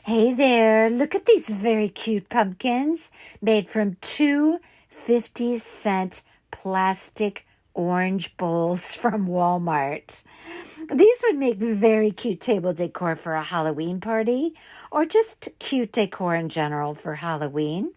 Hey there, look at these very cute pumpkins made from two 50-cent plastic orange bowls from Wal Mart. These would make very cute table decor for a Halloween party or just cute decor in general for Halloween.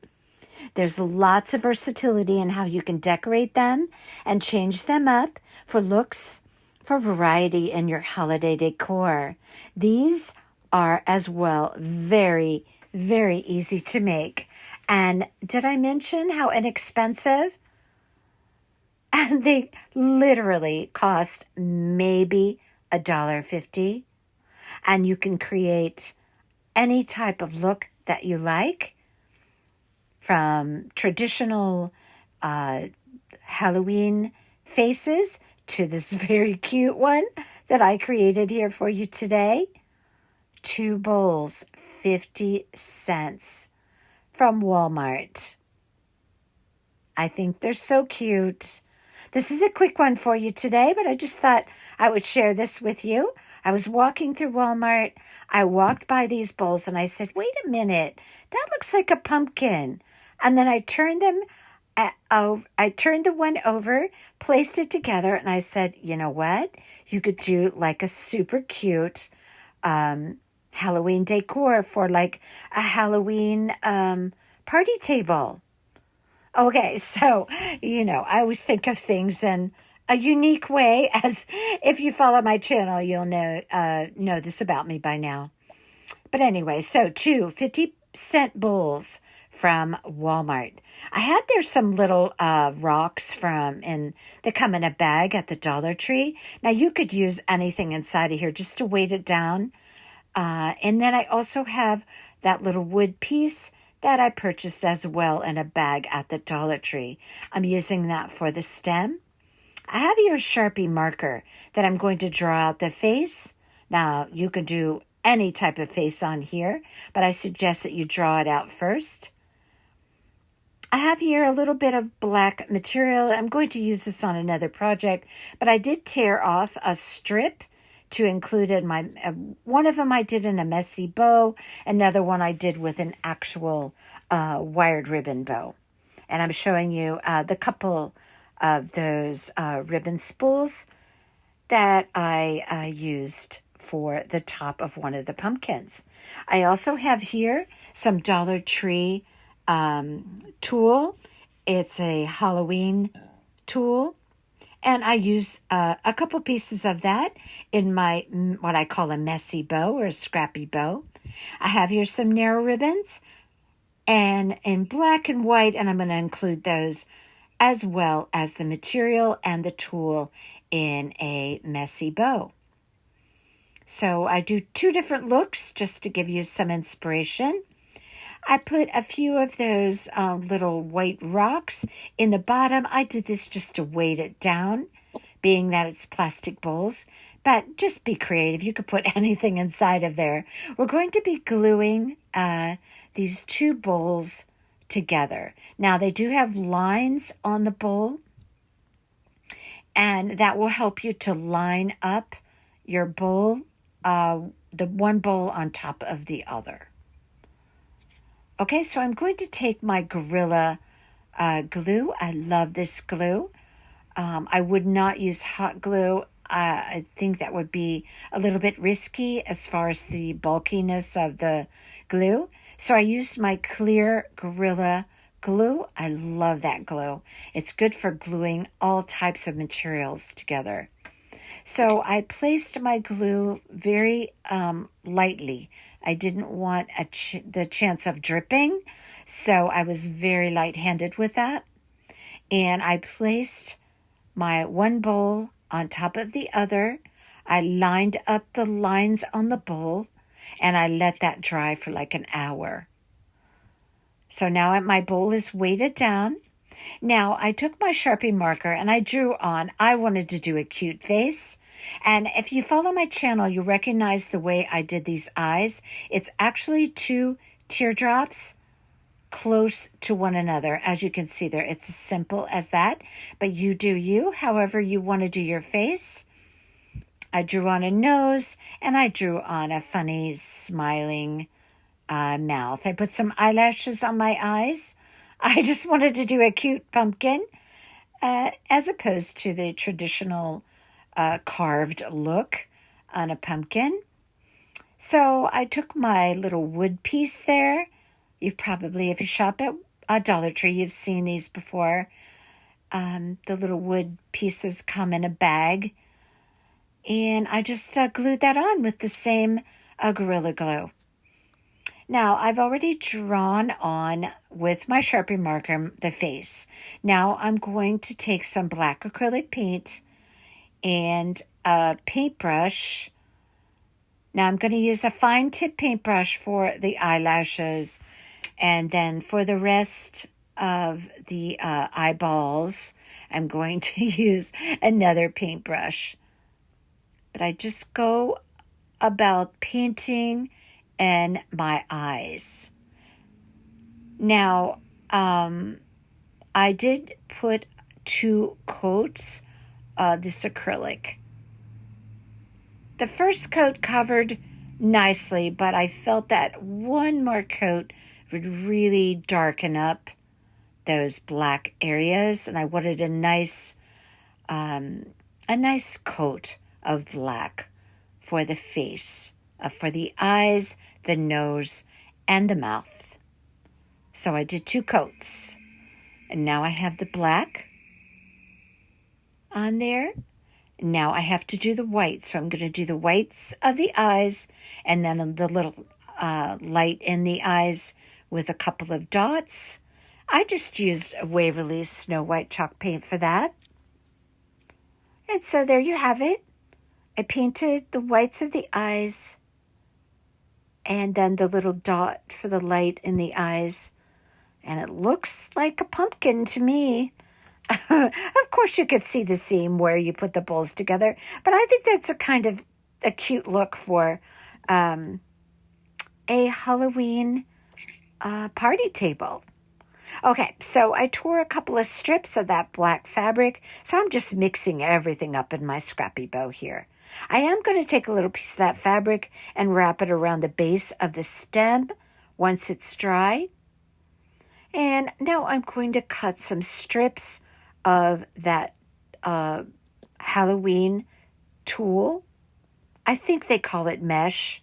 There's lots of versatility in how you can decorate them and change them up for looks, for variety in your holiday decor. These are as well very, very easy to make. And did I mention how inexpensive? And they literally cost maybe $1.50. And you can create any type of look that you like, from traditional Halloween faces to this very cute one that I created here for you today. Two bowls, 50 cents from Walmart. I think they're so cute. This is a quick one for you today, but I just thought I would share this with you. I was walking through Walmart. I walked by these bowls and I said, wait a minute, that looks like a pumpkin. And then I turned the one over, placed it together, and I said, you know what? You could do like a super cute Halloween decor for like a Halloween party table. Okay, so, I always think of things in a unique way, as if you follow my channel, you'll know this about me by now. But anyway, so two 50-cent bowls from Walmart. I had there some little rocks and they come in a bag at the Dollar Tree. Now you could use anything inside of here just to weight it down. And then I also have that little wood piece that I purchased as well in a bag at the Dollar Tree. I'm using that for the stem. I have your Sharpie marker that I'm going to draw out the face. Now you can do any type of face on here, but I suggest that you draw it out first. I have here a little bit of black material. I'm going to use this on another project, but I did tear off a strip to include in my, one of them I did in a messy bow, another one I did with an actual wired ribbon bow. And I'm showing you the couple of those ribbon spools that I used for the top of one of the pumpkins. I also have here some Dollar Tree tool. It's a Halloween tool. And I use a couple pieces of that in my, what I call a messy bow or a scrappy bow. I have here some narrow ribbons and in black and white, and I'm going to include those as well as the material and the tool in a messy bow. So I do two different looks just to give you some inspiration. I put a few of those little white rocks in the bottom. I did this just to weight it down, being that it's plastic bowls. But just be creative. You could put anything inside of there. We're going to be gluing these two bowls together. Now, they do have lines on the bowl, and that will help you to line up your bowl, the one bowl on top of the other. Okay, so I'm going to take my Gorilla glue. I love this glue. I would not use hot glue. I think that would be a little bit risky as far as the bulkiness of the glue. So I used my clear Gorilla glue. I love that glue. It's good for gluing all types of materials together. So I placed my glue very lightly. I didn't want the chance of dripping, so I was very light-handed with that. And I placed my one bowl on top of the other. I lined up the lines on the bowl, and I let that dry for like an hour. So now my bowl is weighted down. Now, I took my Sharpie marker and I drew on. I wanted to do a cute face. And if you follow my channel, you recognize the way I did these eyes. It's actually two teardrops close to one another. As you can see there, it's as simple as that. But you do you, however you want to do your face. I drew on a nose and I drew on a funny smiling mouth. I put some eyelashes on my eyes. I just wanted to do a cute pumpkin as opposed to the traditional carved look on a pumpkin. So I took my little wood piece there. You've probably, if you shop at Dollar Tree, you've seen these before. The little wood pieces come in a bag. And I just glued that on with the same Gorilla Glue. Now, I've already drawn on with my Sharpie marker the face. Now, I'm going to take some black acrylic paint and a paintbrush. Now, I'm going to use a fine tip paintbrush for the eyelashes. And then for the rest of the eyeballs, I'm going to use another paintbrush. But I just go about painting and my eyes. Now, I did put 2 coats of this acrylic. The first coat covered nicely, but I felt that one more coat would really darken up those black areas, and I wanted a nice coat of black for the face, for the eyes, the nose, and the mouth. So I did 2 coats. And now I have the black on there. Now I have to do the white. So I'm going to do the whites of the eyes and then the little light in the eyes with a couple of dots. I just used a Waverly's Snow White chalk paint for that. And so there you have it. I painted the whites of the eyes and then the little dot for the light in the eyes. And it looks like a pumpkin to me. Of course, you could see the seam where you put the bowls together, but I think that's a kind of a cute look for a Halloween party table. Okay, so I tore a couple of strips of that black fabric, so I'm just mixing everything up in my scrappy bow here. I am going to take a little piece of that fabric and wrap it around the base of the stem once it's dry. And now I'm going to cut some strips of that Halloween tulle. I think they call it mesh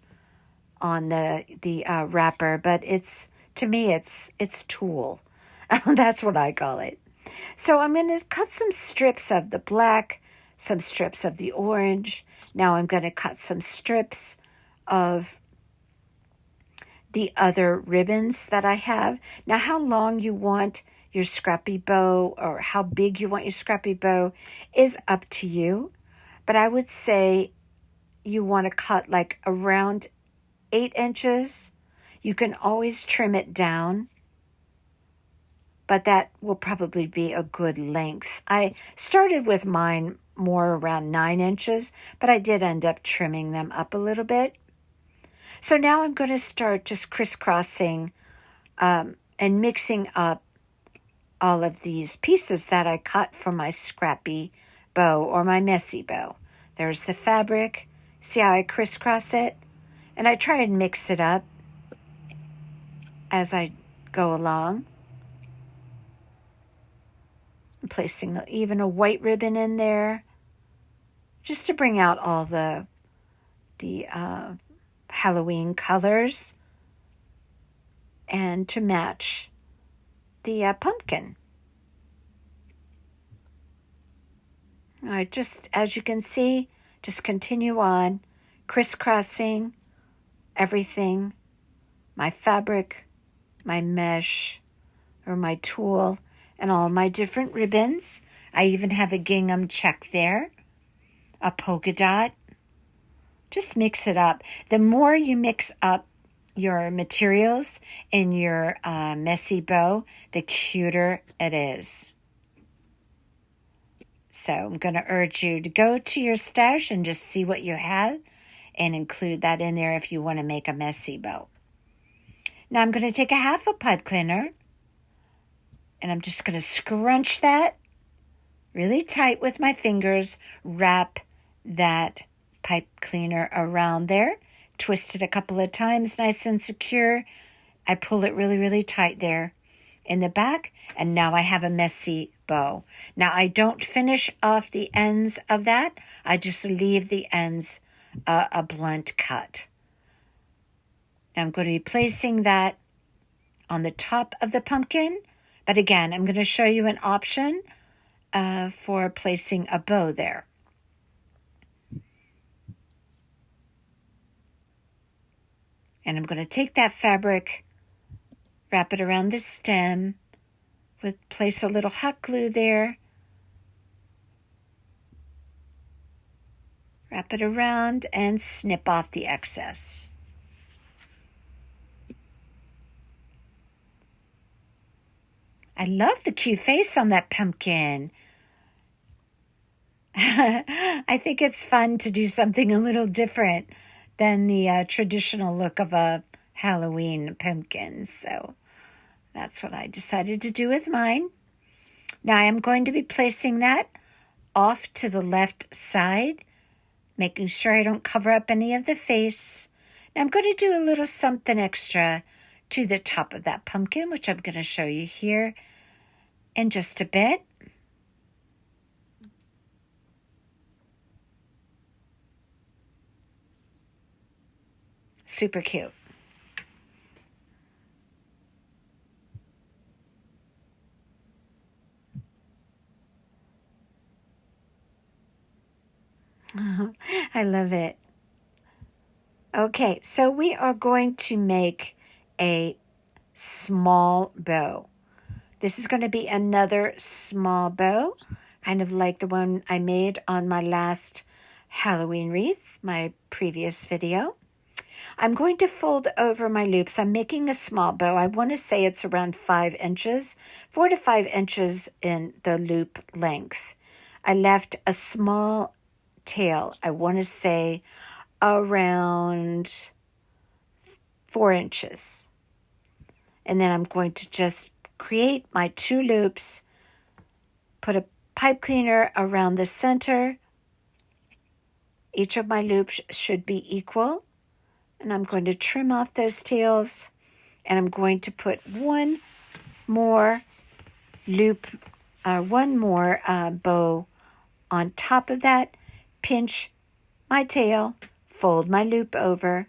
on the wrapper, but to me it's tulle. That's what I call it. So I'm going to cut some strips of the black, some strips of the orange. Now I'm going to cut some strips of the other ribbons that I have. Now, how long you want your scrappy bow or how big you want your scrappy bow is up to you. But I would say you want to cut like around 8 inches. You can always trim it down, but that will probably be a good length. I started with mine more around 9 inches, but I did end up trimming them up a little bit. So now I'm going to start just crisscrossing and mixing up all of these pieces that I cut for my scrappy bow or my messy bow. There's the fabric. See how I crisscross it? And I try and mix it up as I go along. I'm placing even a white ribbon in there just to bring out all the Halloween colors and to match the pumpkin. All right, just as you can see, just continue on crisscrossing everything, my fabric, my mesh, or my tulle, and all my different ribbons. I even have a gingham check there, a polka dot. Just mix it up. The more you mix up your materials in your messy bow, the cuter it is. So I'm going to urge you to go to your stash and just see what you have and include that in there if you want to make a messy bow. Now I'm going to take a half a pipe cleaner and I'm just going to scrunch that really tight with my fingers, wrap that pipe cleaner around there twist it a couple of times, nice and secure. I pull it really, really tight there in the back, and now I have a messy bow. Now I don't finish off the ends of that. I just leave the ends a blunt cut. Now I'm going to be placing that on the top of the pumpkin, but again, I'm going to show you an option for placing a bow there. And I'm going to take that fabric, wrap it around the stem, place a little hot glue there, wrap it around, and snip off the excess. I love the cute face on that pumpkin. I think it's fun to do something a little different than the traditional look of a Halloween pumpkin. So that's what I decided to do with mine. Now I am going to be placing that off to the left side, making sure I don't cover up any of the face. Now I'm going to do a little something extra to the top of that pumpkin, which I'm going to show you here in just a bit. Super cute. I love it. Okay, so we are going to make a small bow. This is going to be another small bow, kind of like the one I made on my last Halloween wreath, my previous video. I'm going to fold over my loops. I'm making a small bow. I want to say it's around 5 inches, 4 to 5 inches in the loop length. I left a small tail. I want to say around 4 inches. And then I'm going to just create my 2 loops, put a pipe cleaner around the center. Each of my loops should be equal. And I'm going to trim off those tails, and I'm going to put one more loop, bow on top of that, pinch my tail, fold my loop over.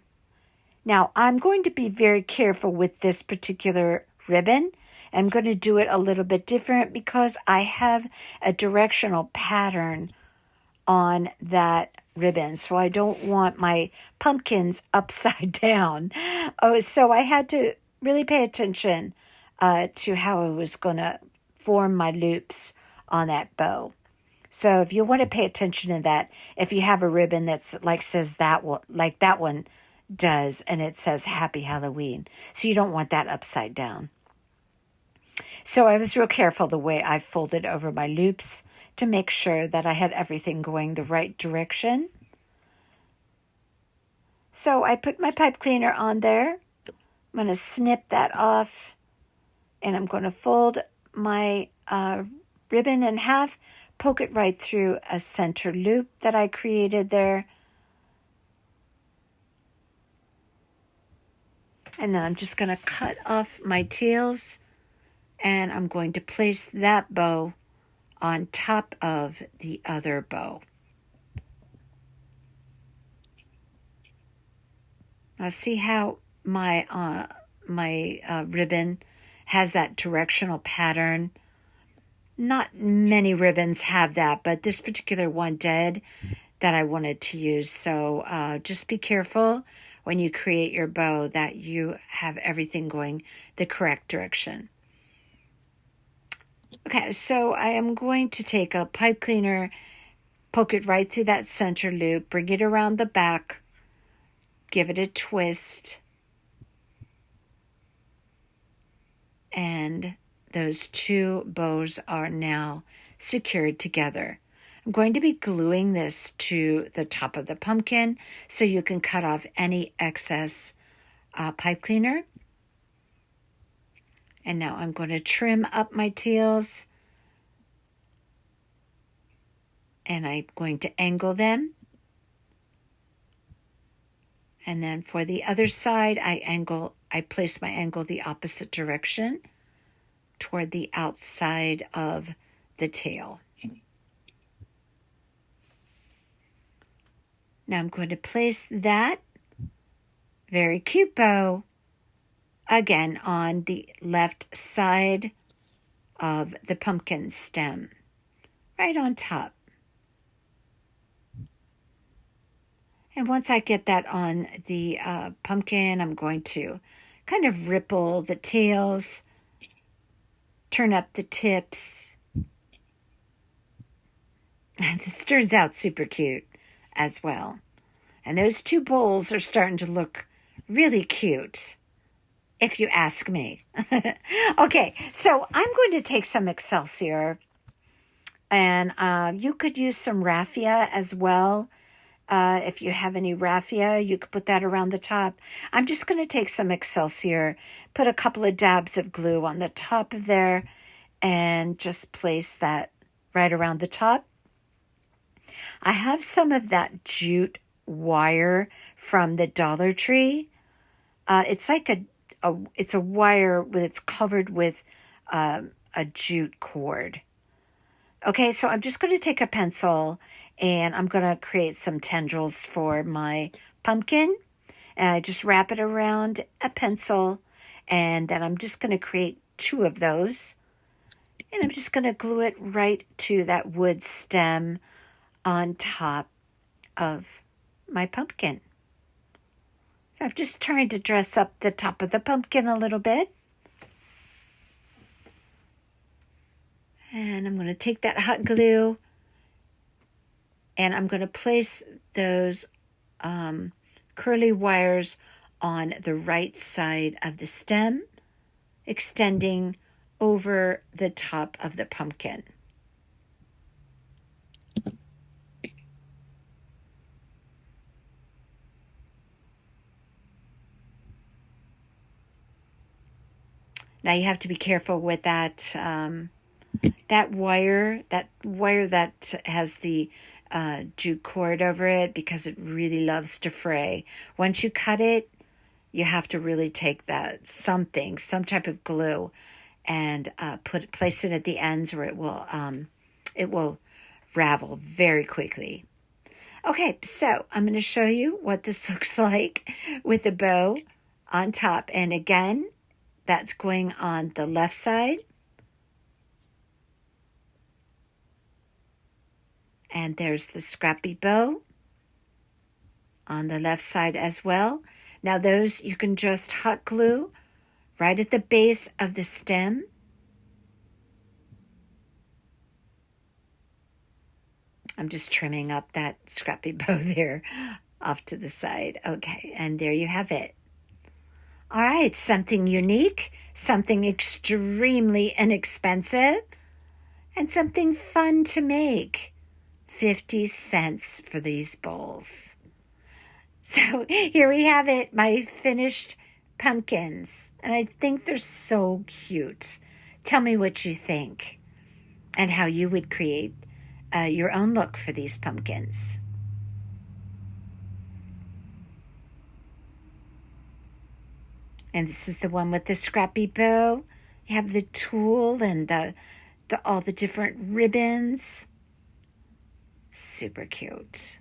Now, I'm going to be very careful with this particular ribbon. I'm going to do it a little bit different because I have a directional pattern on that ribbon, so I don't want my pumpkins upside down. Oh, so I had to really pay attention to how I was going to form my loops on that bow. So if you want to pay attention to that, if you have a ribbon that's says that one, like that one does, and it says Happy Halloween, so you don't want that upside down. So I was real careful the way I folded over my loops to make sure that I had everything going the right direction. So I put my pipe cleaner on there. I'm going to snip that off, and I'm going to fold my ribbon in half, poke it right through a center loop that I created there. And then I'm just going to cut off my tails, and I'm going to place that bow on top of the other bow. Now see how my ribbon has that directional pattern? Not many ribbons have that, but this particular one did, that I wanted to use. So just be careful when you create your bow that you have everything going the correct direction. Okay, so I am going to take a pipe cleaner, poke it right through that center loop, bring it around the back, give it a twist, and those 2 bows are now secured together. I'm going to be gluing this to the top of the pumpkin so you can cut off any excess pipe cleaner. And now I'm going to trim up my tails, and I'm going to angle them. And then for the other side, I place my angle the opposite direction toward the outside of the tail. Now I'm going to place that very cute bow again on the left side of the pumpkin stem, right on top. And once I get that on the pumpkin, I'm going to kind of ripple the tails, turn up the tips. And this turns out super cute as well. And those two bowls are starting to look really cute, if you ask me. Okay, so I'm going to take some Excelsior, and you could use some raffia as well. If you have any raffia, you could put that around the top. I'm just going to take some Excelsior, put a couple of dabs of glue on the top of there, and just place that right around the top. I have some of that jute wire from the Dollar Tree. It's like it's a wire that's covered with a jute cord. Okay, so I'm just going to take a pencil and I'm going to create some tendrils for my pumpkin. And I just wrap it around a pencil, and then I'm just going to create 2 of those. And I'm just going to glue it right to that wood stem on top of my pumpkin. So I'm just trying to dress up the top of the pumpkin a little bit. And I'm going to take that hot glue and I'm going to place those curly wires on the right side of the stem, extending over the top of the pumpkin. Now you have to be careful with that wire that has the jute cord over it, because it really loves to fray. Once you cut it, you have to really take that some type of glue, and place it at the ends, or it will ravel very quickly. Okay, so I'm going to show you what this looks like with the bow on top, and again, that's going on the left side. And there's the scrappy bow on the left side as well. Now those you can just hot glue right at the base of the stem. I'm just trimming up that scrappy bow there off to the side. Okay, and there you have it. All right, something unique, something extremely inexpensive, and something fun to make. 50 cents for these bowls. So here we have it, my finished pumpkins. And I think they're so cute. Tell me what you think and how you would create your own look for these pumpkins. And this is the one with the scrappy bow. You have the tulle and all the different ribbons. Super cute.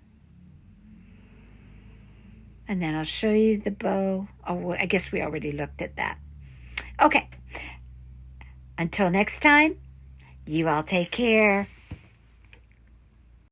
And then I'll show you the bow. Oh, I guess we already looked at that. Okay. Until next time, you all take care.